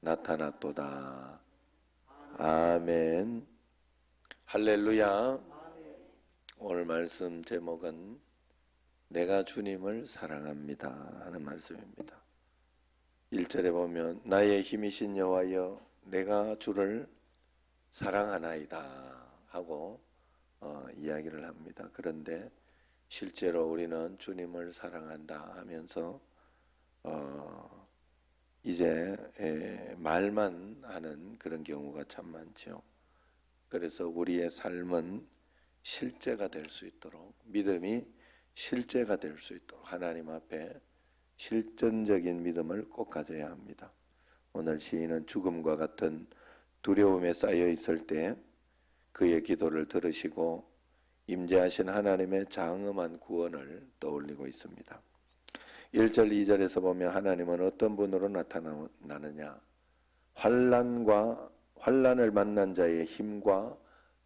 나타났도다. 아멘. 할렐루야. 오늘 말씀 제목은 내가 주님을 사랑합니다 하는 말씀입니다. 1절에 보면 나의 힘이신 여호와여 내가 주를 사랑하나이다 하고 이야기를 합니다. 그런데 실제로 우리는 주님을 사랑한다 하면서 이제 말만 하는 그런 경우가 참 많죠. 그래서 우리의 삶은 실제가 될 수 있도록, 믿음이 실제가 될 수 있도록 하나님 앞에 실전적인 믿음을 꼭 가져야 합니다. 오늘 시인은 죽음과 같은 두려움에 쌓여 있을 때 그의 기도를 들으시고 임재하신 하나님의 장엄한 구원을 떠올리고 있습니다. 1절 2절에서 보면 하나님은 어떤 분으로 나타나느냐, 환난을 만난 자의 힘과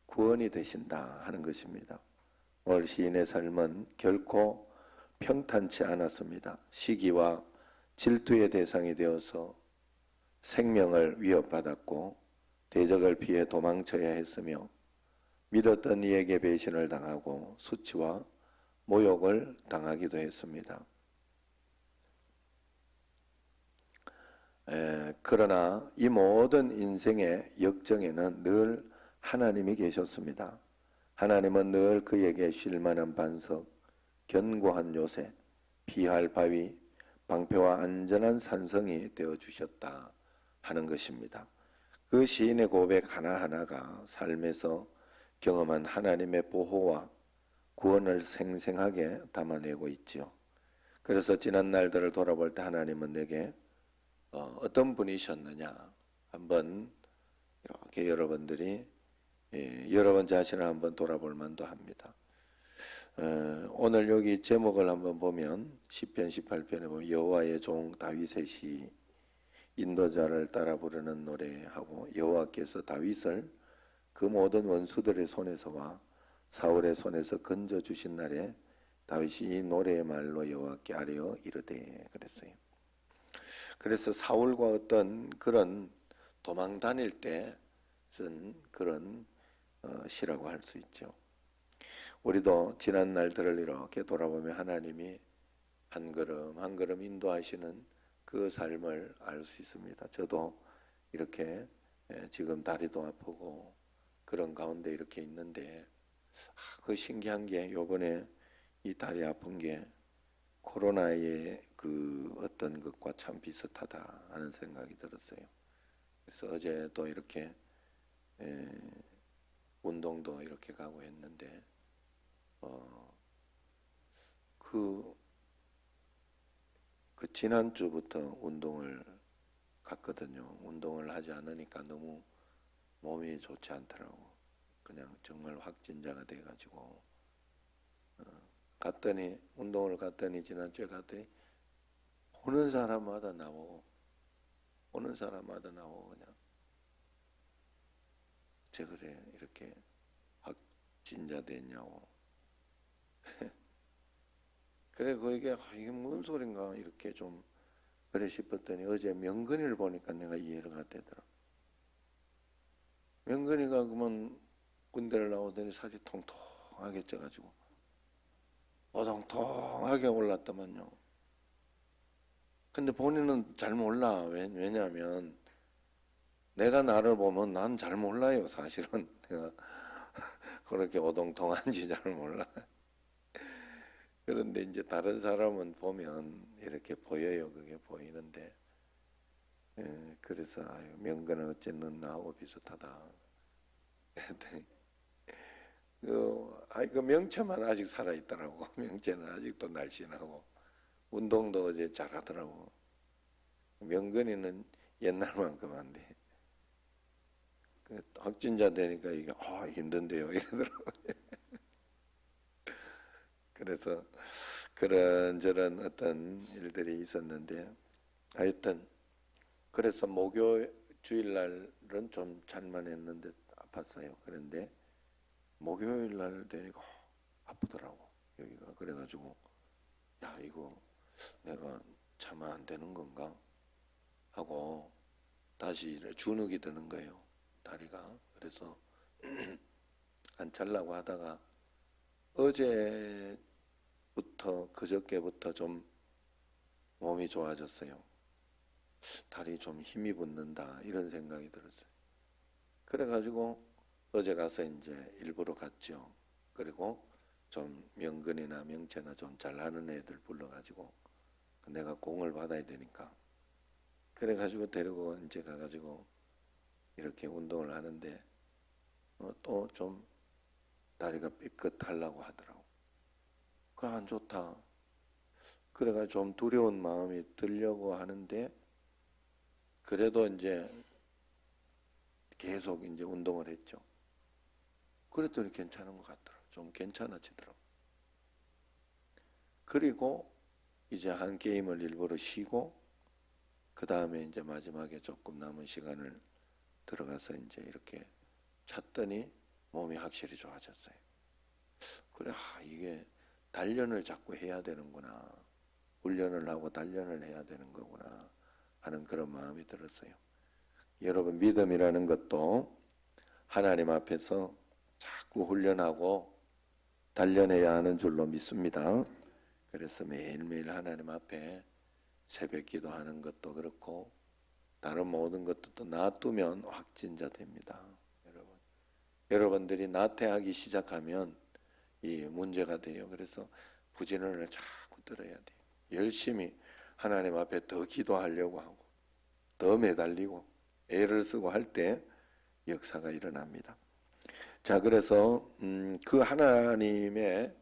구원이 되신다 하는 것입니다. 오늘 시인의 삶은 결코 평탄치 않았습니다. 시기와 질투의 대상이 되어서 생명을 위협받았고 대적을 피해 도망쳐야 했으며 믿었던 이에게 배신을 당하고 수치와 모욕을 당하기도 했습니다. 그러나 이 모든 인생의 역정에는 늘 하나님이 계셨습니다. 하나님은 늘 그에게 쉴만한 반석, 견고한 요새, 피할 바위, 방패와 안전한 산성이 되어주셨다 하는 것입니다. 그 시인의 고백 하나하나가 삶에서 경험한 하나님의 보호와 구원을 생생하게 담아내고 있지요. 그래서 지난 날들을 돌아볼 때 하나님은 내게 어떤 분이셨느냐 한번 이렇게 여러분들이 여러분 자신을 한번 돌아볼 만도 합니다. 오늘 여기 제목을 한번 보면 시편 18편에 보면 여호와의 종 다윗의 시 인도자를 따라 부르는 노래하고 여호와께서 다윗을 그 모든 원수들의 손에서와 사울의 손에서 건져주신 날에 다윗이 이 노래의 말로 여호와께 아뢰어 이르되 그랬어요. 그래서 사울과 어떤 그런 도망 다닐 때 쓴 그런 시라고 할 수 있죠. 우리도 지난 날들을 이렇게 돌아보면 하나님이 한 걸음 한 걸음 인도하시는 그 삶을 알 수 있습니다. 저도 이렇게 지금 다리도 아프고 그런 가운데 이렇게 있는데 그 신기한 게 요번에 이 다리 아픈 게 코로나의 그 어떤 것과 참 비슷하다 하는 생각이 들었어요. 그래서 어제 또 이렇게 운동도 이렇게 가고 했는데 그 지난주부터 운동을 갔거든요. 운동을 하지 않으니까 너무 몸이 좋지 않더라고. 그냥 정말 확진자가 돼가지고 운동을 갔더니 지난주에 갔더니 오는 사람마다 나오고 그냥 제 그래 이렇게 확진자 됐냐고. 그래 이게 무슨 소린가 이렇게 좀 그래 싶었더니 어제 명근이를 보니까 내가 이해가 되더라. 명근이가 그러면 군대를 나오더니 살이 통통하게 쪄가지고 오동통하게 올랐더만요. 근데 본인은 잘 몰라. 왜냐하면 내가 나를 보면 난 잘 몰라요. 사실은 내가 그렇게 오동통한지 잘 몰라. 그런데 이제 다른 사람은 보면 이렇게 보여요. 그게 보이는데 그래서 명근은 어쨌든 나하고 비슷하다. 그 명체만 아직 살아있더라고. 명체는 아직도 날씬하고 운동도 어제 잘하더라고. 명근이는 옛날만큼 안 돼. 그 확진자 되니까 이게 힘든데요 이러더라고. 그래서 그런저런 어떤 일들이 있었는데 하여튼 그래서 목요 주일날은 좀 잘만 했는데 아팠어요. 그런데 목요일날 되니까 아프더라고 여기가. 그래가지고 이거 내가 참아 안 되는 건가 하고 다시 주눅이 드는 거예요, 다리가. 그래서 안 잘라고 하다가 어제부터 그저께부터 좀 몸이 좋아졌어요. 다리 좀 힘이 붙는다 이런 생각이 들었어요. 그래가지고 어제 가서 이제 일부러 갔죠. 그리고 좀 명근이나 명체나 좀 잘하는 애들 불러가지고 내가 공을 받아야 되니까 그래가지고 데리고 이제 가가지고 이렇게 운동을 하는데 또 좀 다리가 삐끗하려고 하더라고. 그래 안 좋다. 그래가 좀 두려운 마음이 들려고 하는데 그래도 이제 계속 이제 운동을 했죠. 그랬더니 괜찮은 것 같더라고. 좀 괜찮아지더라고. 그리고 이제 한 게임을 일부러 쉬고 그 다음에 이제 마지막에 조금 남은 시간을 들어가서 이제 이렇게 찼더니 몸이 확실히 좋아졌어요. 그래, 이게 단련을 자꾸 해야 되는구나. 훈련을 하고 단련을 해야 되는 거구나 하는 그런 마음이 들었어요. 여러분, 믿음이라는 것도 하나님 앞에서 자꾸 훈련하고 단련해야 하는 줄로 믿습니다. 그래서 매일매일 하나님 앞에 새벽 기도하는 것도 그렇고 다른 모든 것도 놔두면 확진자 됩니다. 여러분들이 나태하기 시작하면 이 문제가 돼요. 그래서 부진을 자꾸 들어야 돼요. 열심히 하나님 앞에 더 기도하려고 하고 더 매달리고 애를 쓰고 할 때 역사가 일어납니다. 자, 그래서 그 하나님의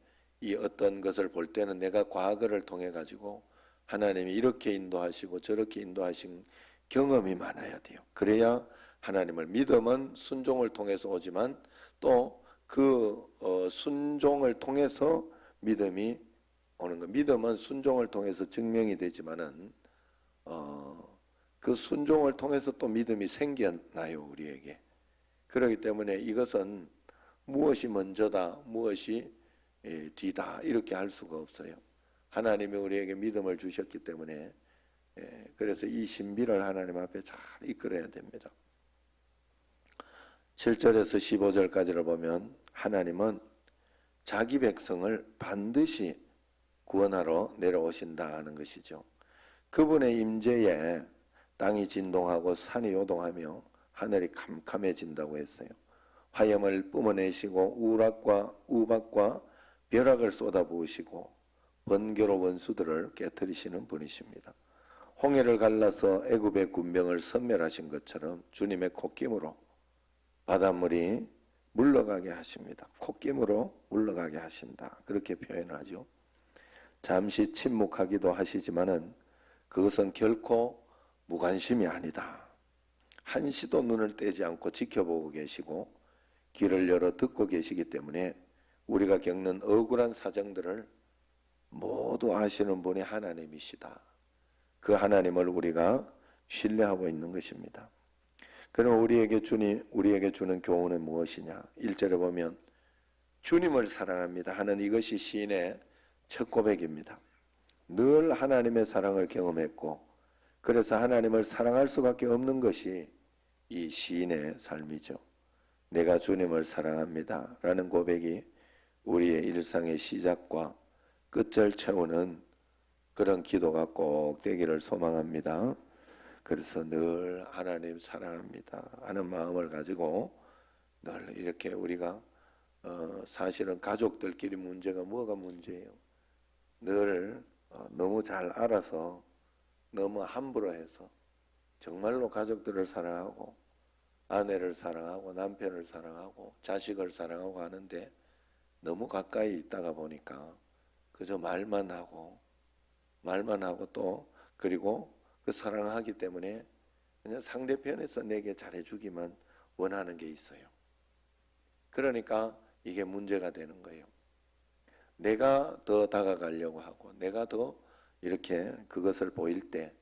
이 어떤 것을 볼 때는 내가 과거를 통해 가지고 하나님이 이렇게 인도하시고 저렇게 인도하신 경험이 많아야 돼요. 그래야 하나님을 믿음은 순종을 통해서 오지만 또 그 순종을 통해서 믿음이 오는 거. 믿음은 순종을 통해서 증명이 되지만은 그 순종을 통해서 또 믿음이 생겨나요, 우리에게. 그렇기 때문에 이것은 무엇이 먼저다, 무엇이 뒤다 이렇게 할 수가 없어요. 하나님이 우리에게 믿음을 주셨기 때문에 그래서 이 신비를 하나님 앞에 잘 이끌어야 됩니다. 7절에서 15절까지를 보면 하나님은 자기 백성을 반드시 구원하러 내려오신다 하는 것이죠. 그분의 임재에 땅이 진동하고 산이 요동하며 하늘이 캄캄해진다고 했어요. 화염을 뿜어내시고 우박과 벼락을 쏟아부으시고 번개로 원수들을 깨뜨리시는 분이십니다. 홍해를 갈라서 애굽의 군병을 섬멸하신 것처럼 주님의 콧김으로 바닷물이 물러가게 하십니다. 콧김으로 물러가게 하신다. 그렇게 표현하죠. 잠시 침묵하기도 하시지만은 그것은 결코 무관심이 아니다. 한시도 눈을 떼지 않고 지켜보고 계시고 귀를 열어 듣고 계시기 때문에 우리가 겪는 억울한 사정들을 모두 아시는 분이 하나님이시다. 그 하나님을 우리가 신뢰하고 있는 것입니다. 그럼 우리에게 주는 교훈은 무엇이냐? 1절에 보면 주님을 사랑합니다 하는 이것이 시인의 첫 고백입니다. 늘 하나님의 사랑을 경험했고 그래서 하나님을 사랑할 수밖에 없는 것이 이 시인의 삶이죠. 내가 주님을 사랑합니다 라는 고백이 우리의 일상의 시작과 끝을 채우는 그런 기도가 꼭 되기를 소망합니다. 그래서 늘 하나님 사랑합니다 하는 마음을 가지고 늘 이렇게 우리가 사실은 가족들끼리 문제가 뭐가 문제예요? 늘 너무 잘 알아서 너무 함부로 해서 정말로 가족들을 사랑하고 아내를 사랑하고 남편을 사랑하고 자식을 사랑하고 하는데 너무 가까이 있다가 보니까 그저 말만 하고 또 그리고 그 사랑하기 때문에 그냥 상대편에서 내게 잘해주기만 원하는 게 있어요. 그러니까 이게 문제가 되는 거예요. 내가 더 다가가려고 하고 내가 더 이렇게 그것을 보일 때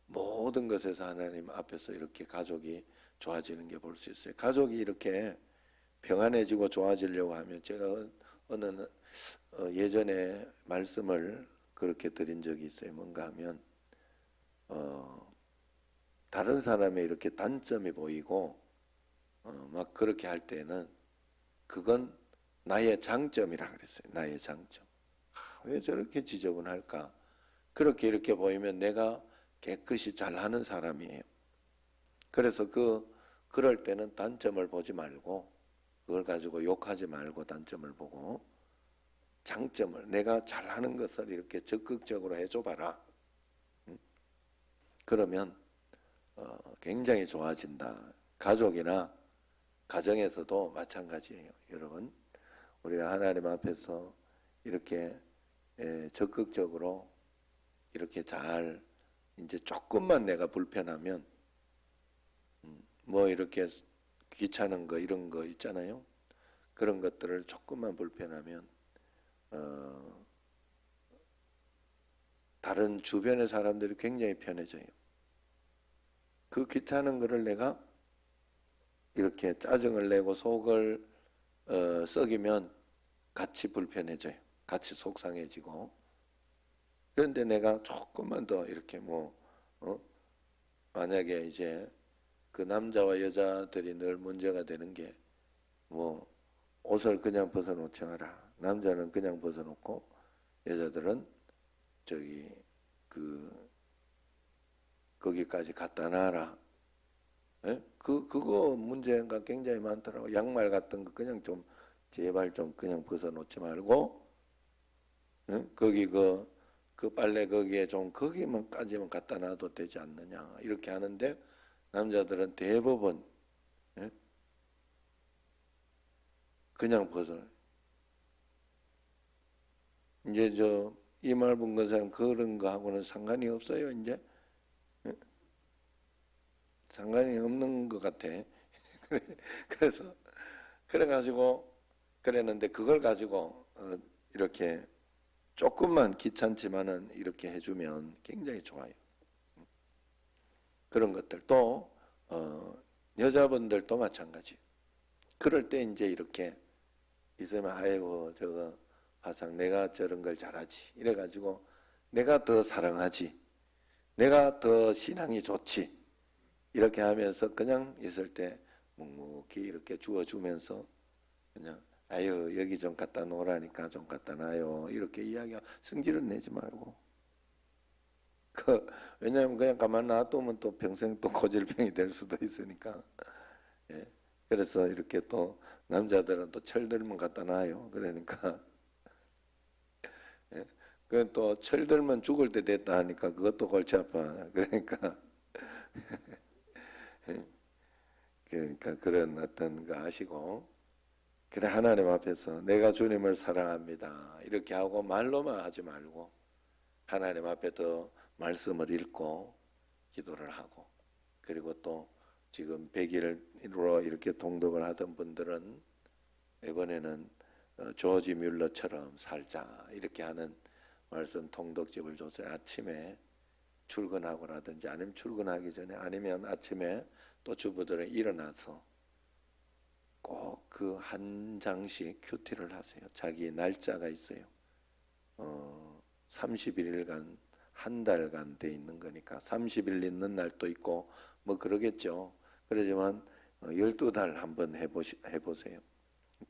모든 것에서 하나님 앞에서 이렇게 가족이 좋아지는 게 볼 수 있어요. 가족이 이렇게 평안해지고 좋아지려고 하면 제가 어느 예전에 말씀을 그렇게 드린 적이 있어요. 뭔가 하면 다른 사람의 이렇게 단점이 보이고 막 그렇게 할 때는 그건 나의 장점이라 그랬어요. 나의 장점. 왜 저렇게 지저분할까? 그렇게 이렇게 보이면 내가 깨끗이 잘하는 사람이에요. 그래서 그럴 때는 단점을 보지 말고 그걸 가지고 욕하지 말고 단점을 보고 장점을 내가 잘하는 것을 이렇게 적극적으로 해줘 봐라. 그러면 굉장히 좋아진다. 가족이나 가정에서도 마찬가지예요. 여러분, 우리가 하나님 앞에서 이렇게 적극적으로 이렇게 잘 이제 조금만 내가 불편하면 뭐 이렇게 귀찮은 거 이런 거 있잖아요. 그런 것들을 조금만 불편하면 다른 주변의 사람들이 굉장히 편해져요. 그 귀찮은 거를 내가 이렇게 짜증을 내고 속을 썩이면 같이 불편해져요. 같이 속상해지고. 그런데 내가 조금만 더 이렇게 만약에 이제 그 남자와 여자들이 늘 문제가 되는 게 옷을 그냥 벗어놓지 마라. 남자는 그냥 벗어놓고 여자들은 저기 거기까지 갖다 놔라. 예? 그거 문제가 굉장히 많더라고. 양말 같은 거 그냥 좀 제발 좀 그냥 벗어놓지 말고, 예? 거기 그 빨래 거기에 좀 거기만까지만 갖다 놔도 되지 않느냐 이렇게 하는데 남자들은 대부분 예? 그냥 벗어. 이제 이말 분건사님 그런 거 하고는 상관이 없어요. 이제 상관이 없는 것 같아. 그래서 그래가지고 그랬는데 그걸 가지고 이렇게 조금만 귀찮지만은 이렇게 해주면 굉장히 좋아요. 그런 것들 또 여자분들도 마찬가지. 그럴 때 이제 이렇게 있으면 아이고 저거 화상 내가 저런 걸 잘하지. 이래가지고 내가 더 사랑하지. 내가 더 신앙이 좋지. 이렇게 하면서 그냥 있을 때 묵묵히 이렇게 주워주면서 그냥 아유 여기 좀 갖다 놓으라니까 좀 갖다 놔요 이렇게 이야기하고 성질은 내지 말고 왜냐하면 그냥 가만 놔두면 또 평생 또 고질병이 될 수도 있으니까 예. 그래서 이렇게 또 남자들은 또 철들면 갖다 놔요. 그러니까 예. 그또 철들면 죽을 때 됐다 하니까 그것도 골치 아파. 그러니까 그러니까 그런 어떤 거 아시고 그래 하나님 앞에서 내가 주님을 사랑합니다 이렇게 하고 말로만 하지 말고 하나님 앞에 더 말씀을 읽고 기도를 하고 그리고 또 지금 100일로 이렇게 통독을 하던 분들은 이번에는 조지 뮬러처럼 살자 이렇게 하는 말씀 통독집을 줬어요. 아침에 출근하고라든지 아니면 출근하기 전에 아니면 아침에 또 주부들은 일어나서 꼭 그 한 장씩 큐티를 하세요. 자기 날짜가 있어요. 31일간 한 달간 돼 있는 거니까 30일 있는 날도 있고 뭐 그러겠죠. 그러지만 12달 한번 해보세요.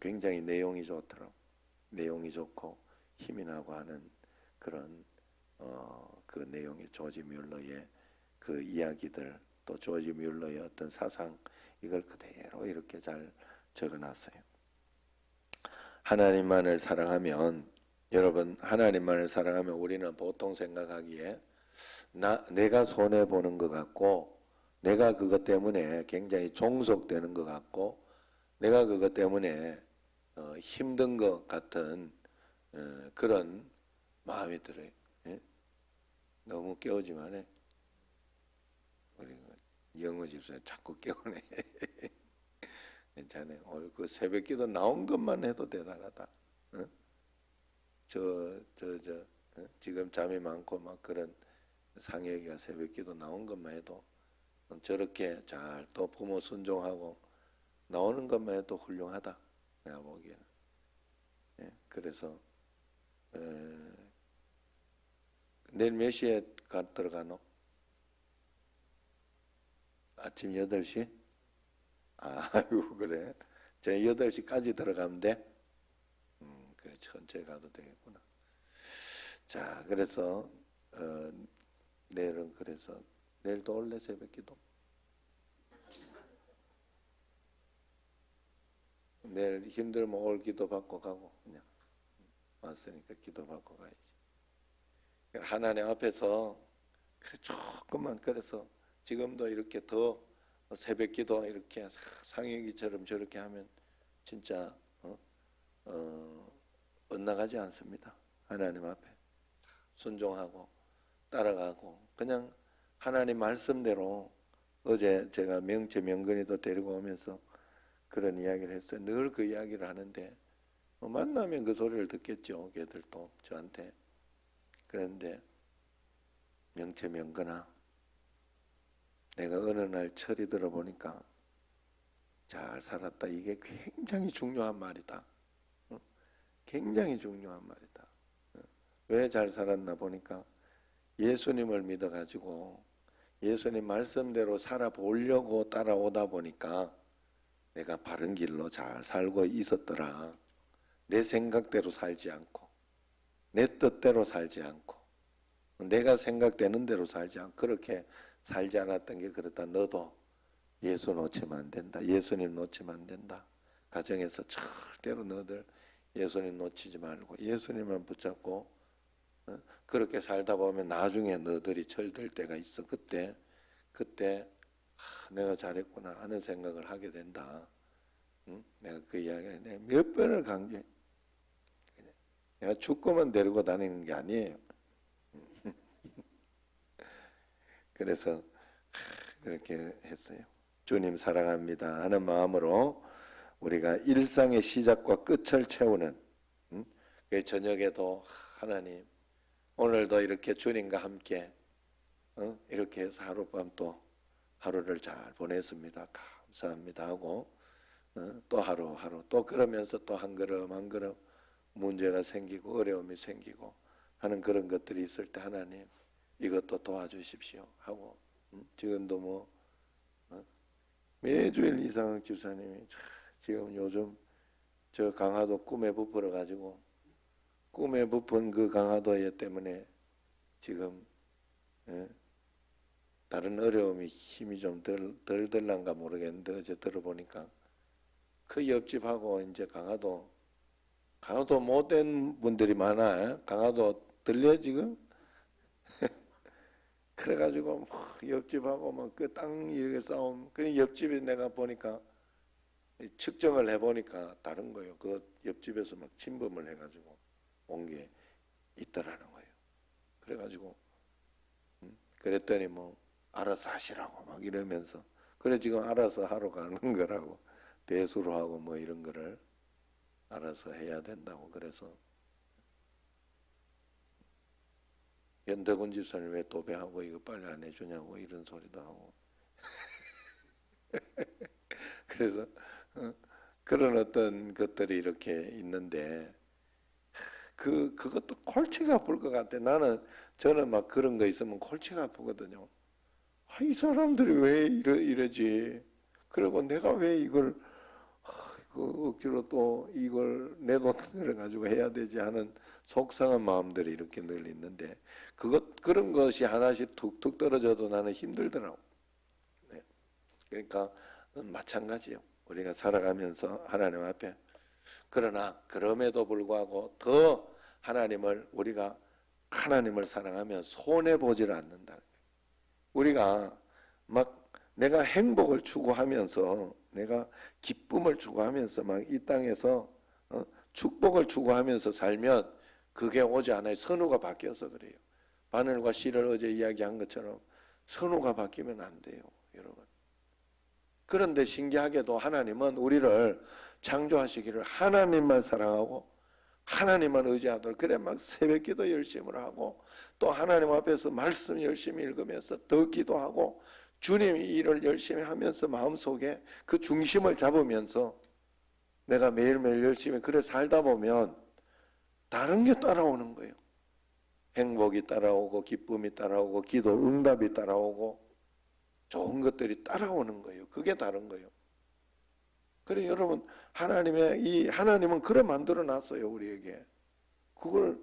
굉장히 내용이 좋더라고. 내용이 좋고 힘이 나고 하는 그런 그 내용이 조지 뮬러의 그 이야기들 또 조지 뮬러의 어떤 사상 이걸 그대로 이렇게 잘 적어놨어요. 하나님만을 사랑하면 여러분 하나님만을 사랑하면 우리는 보통 생각하기에 내가 손해 보는 것 같고 내가 그것 때문에 굉장히 종속되는 것 같고 내가 그것 때문에 힘든 것 같은 그런 마음이 들어요. 예? 너무 깨우지만 해. 우리 영어 집사님 자꾸 깨우네. 괜찮아요. 오늘 그 새벽기도 나온 것만 해도 대단하다. 어? 지금 잠이 많고 막 그런 상혁이가 새벽기도 나온 것만 해도 저렇게 잘 또 부모 순종하고 나오는 것만 해도 훌륭하다. 내가 보기에는. 예, 그래서 내일 몇 시에 들어가노? 아침 8시? 아이고 그래. 저 8시까지 들어가면 돼? 그래 천천히 가도 되겠구나. 자 그래서 내일은 그래서 내일도 올래 새벽기도? 내일 힘들면 올 기도 받고 가고 그냥 왔으니까 기도 받고 가야지. 하나님 앞에서 그래 조금만 그래서 지금도 이렇게 더 새벽기도 이렇게 상혁이처럼 저렇게 하면 진짜 엇나가지 않습니다. 하나님 앞에 순종하고 따라가고 그냥 하나님 말씀대로 어제 제가 명체 명근이도 데리고 오면서 그런 이야기를 했어요. 늘 그 이야기를 하는데 만나면 그 소리를 듣겠죠. 걔들도 저한테. 그런데 명체 명근아 내가 어느 날 철이 들어보니까 잘 살았다. 이게 굉장히 중요한 말이다. 굉장히 중요한 말이다. 왜 잘 살았나 보니까 예수님을 믿어가지고 예수님 말씀대로 살아보려고 따라오다 보니까 내가 바른 길로 잘 살고 있었더라. 내 생각대로 살지 않고 내 뜻대로 살지 않고 내가 생각되는 대로 살지 않고 그렇게 살지 않았던 게 그렇다. 너도 예수 놓치면 안 된다. 예수님 놓치면 안 된다. 가정에서 절대로 너들 예수님 놓치지 말고 예수님만 붙잡고 그렇게 살다 보면 나중에 너들이 철들 때가 있어. 그때 내가 잘했구나 하는 생각을 하게 된다. 내가 그 이야기를 내가 몇 번을 강조해. 내가 죽고만 데리고 다니는 게 아니에요. 그래서 그렇게 했어요. 주님 사랑합니다 하는 마음으로 우리가 일상의 시작과 끝을 채우는 저녁에도 하나님 오늘도 이렇게 주님과 함께 이렇게 해서 하룻밤 또 하루를 잘 보냈습니다. 감사합니다 하고 또 하루 또 그러면서 또 한 걸음 한 걸음 문제가 생기고 어려움이 생기고 하는 그런 것들이 있을 때 하나님 이것도 도와주십시오 하고 지금도 뭐 매주일 이상학 집사님이 지금 요즘 저 강화도 꿈에 부풀어 가지고 꿈에 부푼 그 강화도에 때문에 지금 다른 어려움이 힘이 좀 덜 들란가 모르겠는데 어제 들어보니까 그 옆집하고 이제 강화도 못된 분들이 많아. 강화도 들려 지금? 그래가지고 옆집하고 막 그 땅 이렇게 싸움. 그 옆집에 내가 보니까 측정을 해보니까 다른 거예요. 그 옆집에서 막 침범을 해가지고 온 게 있더라는 거예요. 그래가지고 그랬더니 뭐 알아서 하시라고 막 이러면서 그래 지금 알아서 하러 가는 거라고 배수로 하고 뭐 이런 거를 알아서 해야 된다고. 그래서 연대군 집사님 왜 도배하고 이거 빨리 안 해주냐고 이런 소리도 하고 그래서 그런 어떤 것들이 이렇게 있는데 그것도 골치가 아플 것 같아. 저는 막 그런 거 있으면 골치가 아프거든요. 이 사람들이 왜 이러지? 그리고 내가 왜 이걸 억지로 또 이걸 내 돈을 가지고 해야 되지 하는 속상한 마음들이 이렇게 늘 있는데 그런 것이 하나씩 툭툭 떨어져도 나는 힘들더라고. 네. 그러니까 마찬가지예요. 우리가 살아가면서 하나님 앞에 그러나 그럼에도 불구하고 더 우리가 하나님을 사랑하면 손해 보지를 않는다는 거예요. 우리가 막 내가 행복을 추구하면서 내가 기쁨을 추구하면서 막 이 땅에서 축복을 추구하면서 살면 그게 오지 않아요. 선호가 바뀌어서 그래요. 바늘과 실을 어제 이야기한 것처럼 선호가 바뀌면 안 돼요, 여러분. 그런데 신기하게도 하나님은 우리를 창조하시기를 하나님만 사랑하고 하나님만 의지하도록 그래 막 새벽기도 열심히 하고 또 하나님 앞에서 말씀 열심히 읽으면서 더 기도하고 주님이 일을 열심히 하면서 마음속에 그 중심을 잡으면서 내가 매일매일 열심히 그래 살다 보면 다른 게 따라오는 거예요. 행복이 따라오고 기쁨이 따라오고 기도 응답이 따라오고 좋은 것들이 따라오는 거예요. 그게 다른 거예요. 그래 여러분 하나님은 그래 만들어 놨어요 우리에게. 그걸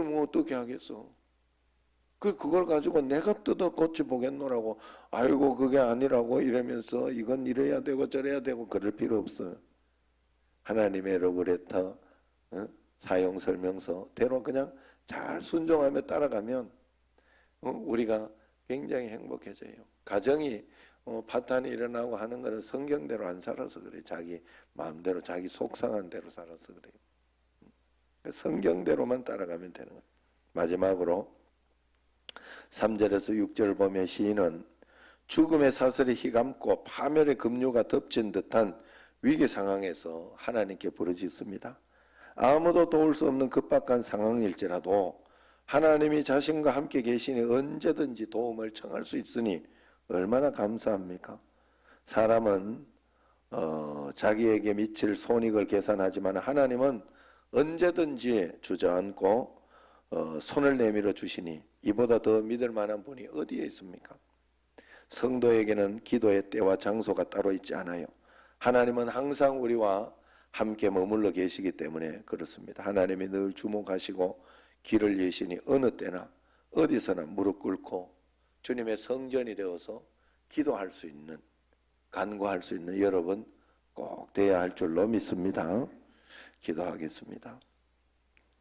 뭐 어떻게 하겠어? 그걸 가지고 내가 뜯어 고쳐 보겠노라고 아이고 그게 아니라고 이러면서 이건 이래야 되고 저래야 되고 그럴 필요 없어요. 하나님의 러브레터 사용 설명서대로 그냥 잘 순종하며 따라가면 우리가 굉장히 행복해져요. 가정이 파탄이 일어나고 하는 것은 성경대로 안 살아서 그래요. 자기 마음대로 자기 속상한 대로 살아서 그래요. 성경대로만 따라가면 되는 거예요. 마지막으로 3절에서 6절 보면 시인은 죽음의 사슬이 휘감고 파멸의 급류가 덮친 듯한 위기 상황에서 하나님께 부르짖습니다. 아무도 도울 수 없는 급박한 상황일지라도 하나님이 자신과 함께 계시니 언제든지 도움을 청할 수 있으니 얼마나 감사합니까? 사람은 자기에게 미칠 손익을 계산하지만 하나님은 언제든지 주저앉고 손을 내밀어 주시니 이보다 더 믿을 만한 분이 어디에 있습니까? 성도에게는 기도의 때와 장소가 따로 있지 않아요. 하나님은 항상 우리와 함께 머물러 계시기 때문에 그렇습니다. 하나님이 늘 주목하시고 길을 여시니 어느 때나 어디서나 무릎 꿇고 주님의 성전이 되어서 기도할 수 있는, 간구할 수 있는 여러분 꼭 되어야 할 줄로 믿습니다. 기도하겠습니다.